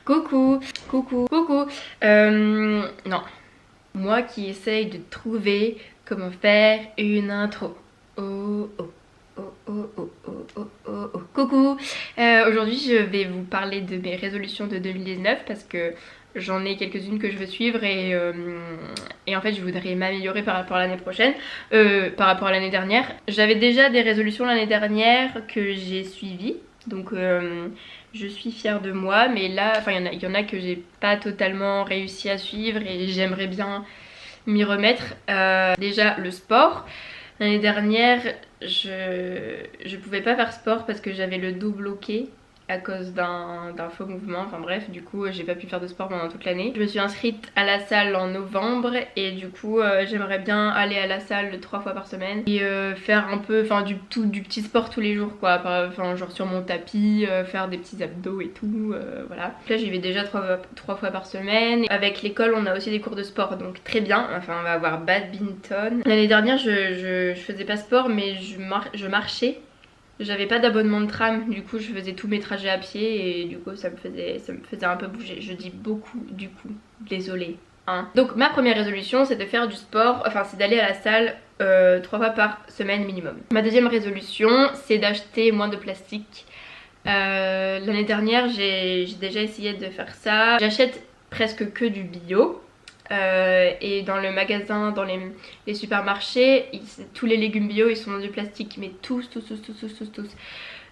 Coucou, coucou, coucou. Non, moi qui essaye de trouver comment faire une intro. Oh oh. Oh oh oh oh oh oh oh. Coucou. Aujourd'hui je vais vous parler de mes résolutions de 2019 parce que j'en ai quelques-unes que je veux suivre et en fait je voudrais m'améliorer par rapport à l'année prochaine, par rapport à l'année dernière. J'avais déjà des résolutions l'année dernière que j'ai suivies, donc je suis fière de moi, mais là, enfin il y en a que j'ai pas totalement réussi à suivre et j'aimerais bien m'y remettre. Déjà le sport. L'année dernière, je pouvais pas faire sport parce que j'avais le dos bloqué à cause d'un faux mouvement, enfin bref, du coup j'ai pas pu faire de sport pendant toute l'année. Je me suis inscrite à la salle en novembre et du coup j'aimerais bien aller à la salle 3 fois par semaine et faire un peu, enfin du petit sport tous les jours quoi, enfin genre sur mon tapis, faire des petits abdos et tout, voilà. Là j'y vais déjà 3 fois par semaine. Avec l'école on a aussi des cours de sport donc très bien, enfin on va avoir badminton. L'année dernière je faisais pas sport mais je marchais. J'avais pas d'abonnement de tram, du coup je faisais tous mes trajets à pied et du coup ça me faisait un peu bouger. Je dis beaucoup du coup, désolée. Hein. Donc ma première résolution c'est de faire du sport, enfin c'est d'aller à la salle 3 fois par semaine minimum. Ma deuxième résolution c'est d'acheter moins de plastique. L'année dernière j'ai déjà essayé de faire ça. J'achète presque que du bio. Et dans le magasin, dans les supermarchés, tous les légumes bio ils sont dans du plastique, mais tous.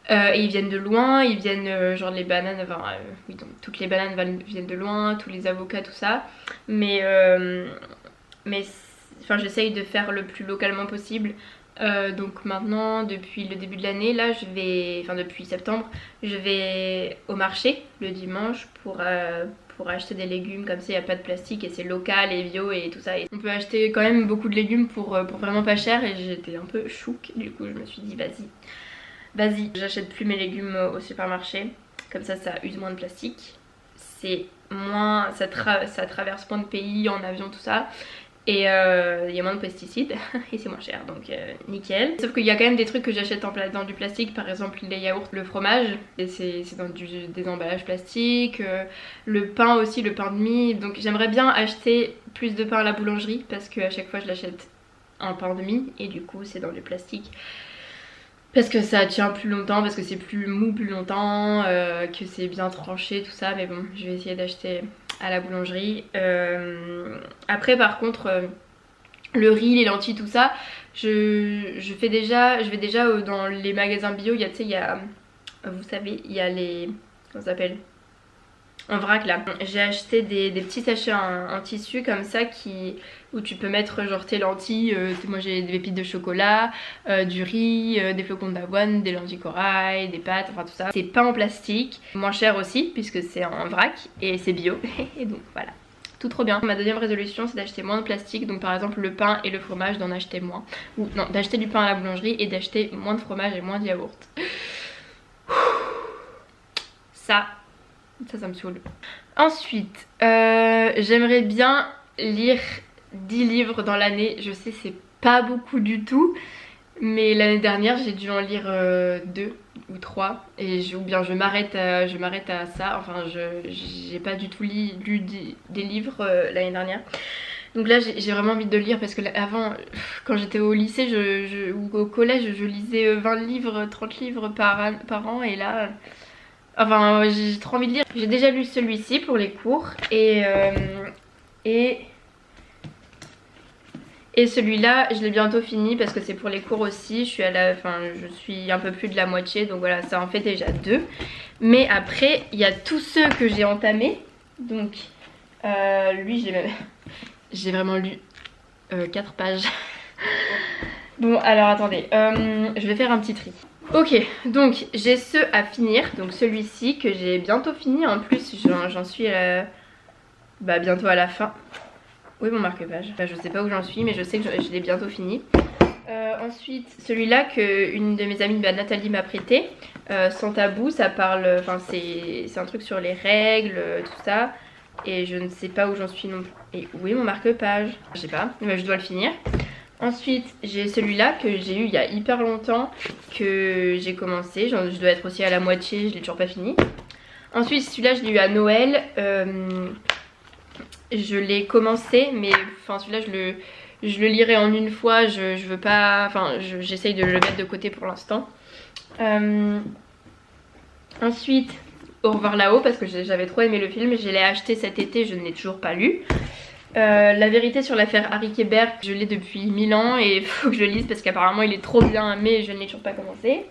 Et ils viennent de loin, ils viennent genre les bananes, enfin oui donc toutes les bananes viennent de loin, tous les avocats, tout ça. Mais enfin j'essaye de faire le plus localement possible. Donc maintenant depuis le début de l'année là enfin depuis septembre je vais au marché le dimanche pour acheter des légumes, comme ça il n'y a pas de plastique et c'est local et bio et tout ça. Et on peut acheter quand même beaucoup de légumes pour vraiment pas cher et j'étais un peu chouque, du coup je me suis dit vas-y, j'achète plus mes légumes au supermarché, comme ça use moins de plastique, c'est moins, ça traverse moins de pays en avion tout ça. Et il y a moins de pesticides et c'est moins cher donc nickel. Sauf qu'il y a quand même des trucs que j'achète dans du plastique, par exemple les yaourts, le fromage et c'est dans des emballages plastiques, le pain aussi, le pain de mie. Donc j'aimerais bien acheter plus de pain à la boulangerie parce qu'à chaque fois je l'achète un pain de mie et du coup c'est dans du plastique. Parce que ça tient plus longtemps, parce que c'est plus mou plus longtemps, que c'est bien tranché tout ça, mais bon je vais essayer d'acheter à la boulangerie. Après par contre le riz, les lentilles, tout ça, je vais déjà dans les magasins bio, tu sais il y a, vous savez, il y a les, comment ça s'appelle, en vrac là. J'ai acheté des petits sachets en tissu comme ça où tu peux mettre genre tes lentilles, moi j'ai des pépites de chocolat, du riz, des flocons d'avoine, des lentilles corail, des pâtes, enfin tout ça. C'est pas en plastique, moins cher aussi puisque c'est en vrac et c'est bio et donc voilà. Tout trop bien. Ma deuxième résolution c'est d'acheter moins de plastique, donc par exemple le pain et le fromage d'en acheter moins. Ou non, d'acheter du pain à la boulangerie et d'acheter moins de fromage et moins de yaourt. Ça me saoule. Ensuite, j'aimerais bien lire 10 livres dans l'année. Je sais c'est pas beaucoup du tout, mais l'année dernière j'ai dû en lire 2 ou 3 et ou bien je m'arrête à ça. Enfin j'ai pas du tout lu des livres l'année dernière. Donc là j'ai vraiment envie de lire parce que avant quand j'étais au lycée ou au collège je lisais 20 livres, 30 livres par an et là... Enfin j'ai trop envie de lire. J'ai déjà lu celui-ci pour les cours et celui-là je l'ai bientôt fini parce que c'est pour les cours aussi. Je suis un peu plus de la moitié donc voilà, ça en fait déjà 2. Mais après il y a tous ceux que j'ai entamés. Donc lui j'ai vraiment lu 4 pages. Bon alors attendez, je vais faire un petit tri. Ok, donc j'ai ceux à finir, donc celui-ci que j'ai bientôt fini, en plus j'en suis bientôt à la fin. Où est mon marque-page? Je sais pas où j'en suis mais je sais que je l'ai bientôt fini. Ensuite celui-là que une de mes amies Nathalie m'a prêté, Sans tabou, ça parle, enfin c'est un truc sur les règles, tout ça. Et je ne sais pas où j'en suis non plus. Et où est mon marque-page? Je sais pas, mais je dois le finir. Ensuite j'ai celui-là que j'ai eu il y a hyper longtemps, que j'ai commencé, je dois être aussi à la moitié, je l'ai toujours pas fini. Ensuite celui-là je l'ai eu à Noël. Je l'ai commencé mais enfin celui-là je le lirai en une fois. Je veux pas, enfin j'essaye de le mettre de côté pour l'instant. Ensuite Au revoir là-haut parce que j'avais trop aimé le film. Je l'ai acheté cet été, je ne l'ai toujours pas lu. La vérité sur l'affaire Harry Kéberg, je l'ai depuis 1000 ans et il faut que je le lise parce qu'apparemment il est trop bien mais je ne l'ai toujours pas commencé.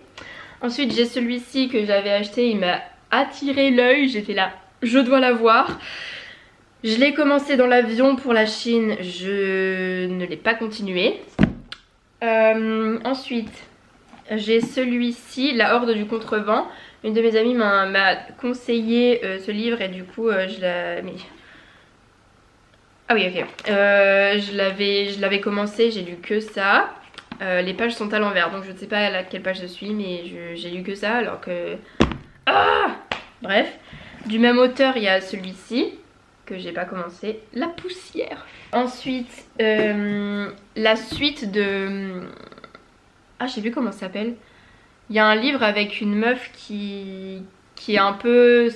Ensuite j'ai celui-ci que j'avais acheté, il m'a attiré l'œil, j'ai fait là, je dois l'avoir. Je l'ai commencé dans l'avion pour la Chine, je ne l'ai pas continué. Ensuite j'ai celui-ci, La Horde du Contrevent. Une de mes amies m'a conseillé ce livre et du coup je l'ai mis. Ah oui, ok. Je l'avais commencé, j'ai lu que ça. Les pages sont à l'envers, donc je ne sais pas à quelle page je suis, mais j'ai lu que ça alors que... Ah! Bref. Du même auteur, il y a celui-ci, que j'ai pas commencé, La Poussière. Ensuite, la suite de... Ah, je sais plus comment ça s'appelle. Il y a un livre avec une meuf qui est un peu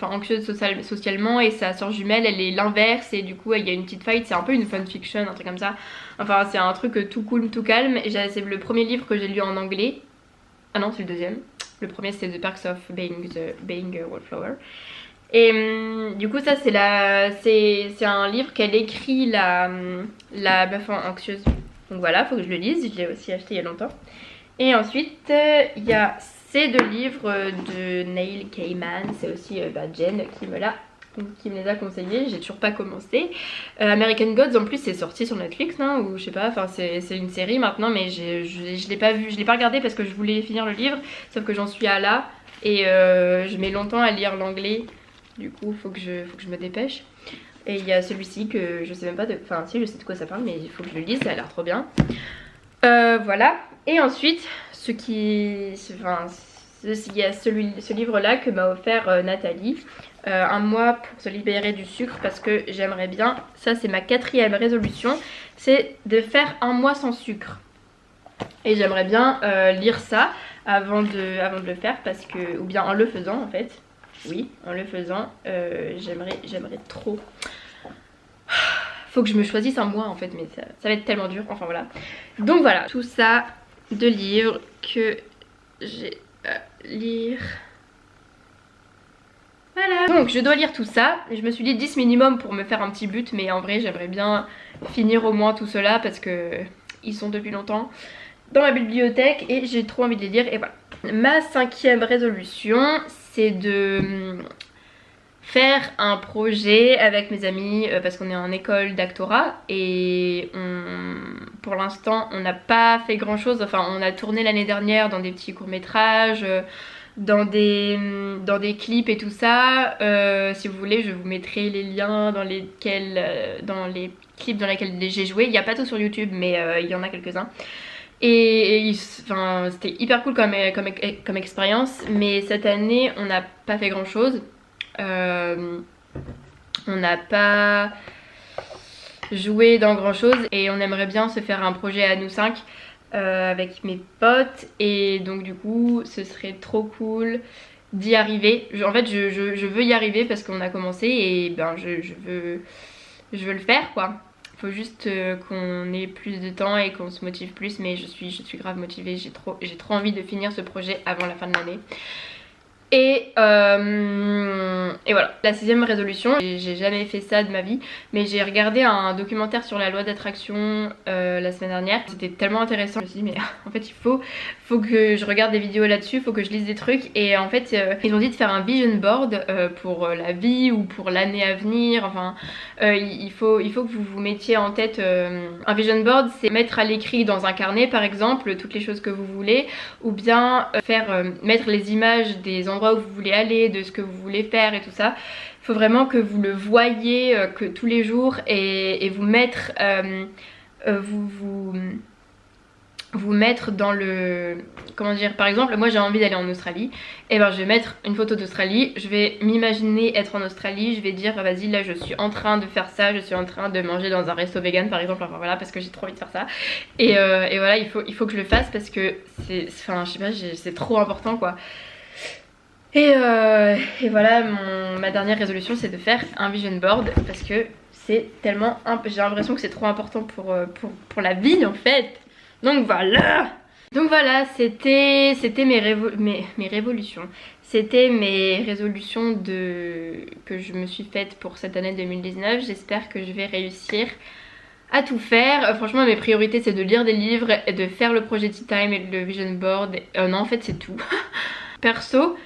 anxieuse socialement et sa soeur jumelle elle est l'inverse et du coup il y a une petite fight, c'est un peu une fanfiction, un truc comme ça. Enfin c'est un truc tout cool, tout calme. C'est le premier livre que j'ai lu en anglais. Ah non c'est le deuxième. Le premier c'était The Perks of Being a Wallflower. Et du coup ça c'est un livre qu'elle écrit la meuf anxieuse. Donc voilà, faut que je le lise, je l'ai aussi acheté il y a longtemps. Et ensuite il y a ces deux livres de Neil Gaiman, c'est aussi Jen qui me les a conseillés, j'ai toujours pas commencé. American Gods en plus c'est sorti sur Netflix non, ou je sais pas, enfin c'est une série maintenant mais je l'ai pas vu, je l'ai pas regardé parce que je voulais finir le livre, sauf que j'en suis à là et je mets longtemps à lire l'anglais, du coup faut que je me dépêche. Et il y a celui-ci que je sais même pas de... Enfin si je sais de quoi ça parle mais il faut que je le lise, ça a l'air trop bien. Voilà, et ensuite il y a ce livre là que m'a offert Nathalie, un mois pour se libérer du sucre parce que j'aimerais bien, ça c'est ma 4e résolution, c'est de faire un mois sans sucre. Et j'aimerais bien lire ça avant de le faire parce que, ou bien en le faisant en fait, oui en le faisant, j'aimerais trop. Faut que je me choisisse un mois en fait mais ça va être tellement dur, enfin voilà. Donc voilà, tout ça de livres que j'ai à lire. Voilà. Donc je dois lire tout ça. Je me suis dit 10 minimum pour me faire un petit but mais en vrai j'aimerais bien finir au moins tout cela parce que ils sont depuis longtemps dans ma bibliothèque et j'ai trop envie de les lire et voilà. Ma 5e résolution c'est de faire un projet avec mes amis parce qu'on est en école d'actorat et pour l'instant on n'a pas fait grand chose, enfin on a tourné l'année dernière dans des petits courts-métrages, dans des clips et tout ça. Si vous voulez je vous mettrai les liens dans les clips dans lesquels j'ai joué. Il n'y a pas tout sur YouTube mais il y en a quelques-uns. Et enfin, c'était hyper cool comme expérience mais cette année on n'a pas fait grand chose. On n'a pas joué dans grand chose et on aimerait bien se faire un projet à nous 5 avec mes potes et donc du coup ce serait trop cool d'y arriver. En fait je veux y arriver parce qu'on a commencé et ben je veux le faire quoi. Faut juste qu'on ait plus de temps et qu'on se motive plus mais je suis grave motivée, j'ai trop envie de finir ce projet avant la fin de l'année. Et voilà, la 6e résolution, j'ai jamais fait ça de ma vie, mais j'ai regardé un documentaire sur la loi d'attraction la semaine dernière. C'était tellement intéressant, je me suis dit mais en fait il faut que je regarde des vidéos là-dessus, faut que je lise des trucs. Et en fait ils ont dit de faire un vision board pour la vie ou pour l'année à venir. Enfin il faut que vous vous mettiez en tête un vision board, c'est mettre à l'écrit dans un carnet par exemple toutes les choses que vous voulez, ou bien mettre les images des endroits où vous voulez aller, de ce que vous voulez faire et tout ça. Il faut vraiment que vous le voyez que tous les jours et vous mettre vous mettre dans le... Comment dire, par exemple moi j'ai envie d'aller en Australie, et ben je vais mettre une photo d'Australie, je vais m'imaginer être en Australie, je vais dire vas-y là je suis en train de faire ça, je suis en train de manger dans un resto vegan par exemple, enfin voilà parce que j'ai trop envie de faire ça et voilà il faut que je le fasse parce que c'est, enfin je sais pas, c'est trop important quoi. Et voilà, ma dernière résolution c'est de faire un vision board parce que c'est tellement... J'ai l'impression que c'est trop important pour la vie en fait. Donc voilà. Donc voilà, c'était mes révolutions. C'était mes résolutions que je me suis faites pour cette année 2019. J'espère que je vais réussir à tout faire. Franchement, mes priorités c'est de lire des livres, et de faire le projet Tea Time et le vision board. Non, en fait c'est tout. Perso,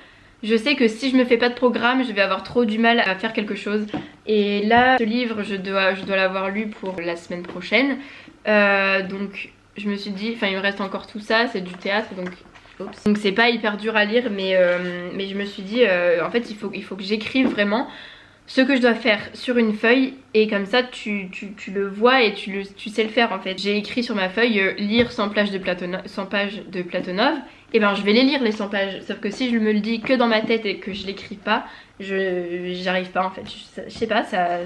je sais que si je me fais pas de programme, je vais avoir trop du mal à faire quelque chose. Et là, ce livre, je dois l'avoir lu pour la semaine prochaine. Donc je me suis dit, enfin il me reste encore tout ça, c'est du théâtre donc... Oups. Donc c'est pas hyper dur à lire mais je me suis dit en fait il faut que j'écrive vraiment ce que je dois faire sur une feuille et comme ça tu le vois et tu sais le faire en fait. J'ai écrit sur ma feuille lire 100 pages de Platonov, et ben je vais les lire les 100 pages, sauf que si je me le dis que dans ma tête et que je l'écris pas, j'arrive pas en fait. Je sais pas, ça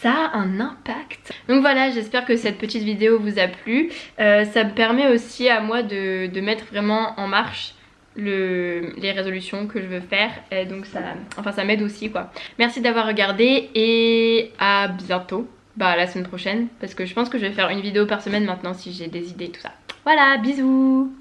a un impact. Donc voilà, j'espère que cette petite vidéo vous a plu. Ça me permet aussi à moi de mettre vraiment en marche les résolutions que je veux faire. Et donc ça m'aide aussi quoi. Merci d'avoir regardé et à bientôt. Bah la semaine prochaine parce que je pense que je vais faire une vidéo par semaine maintenant si j'ai des idées tout ça. Voilà, bisous.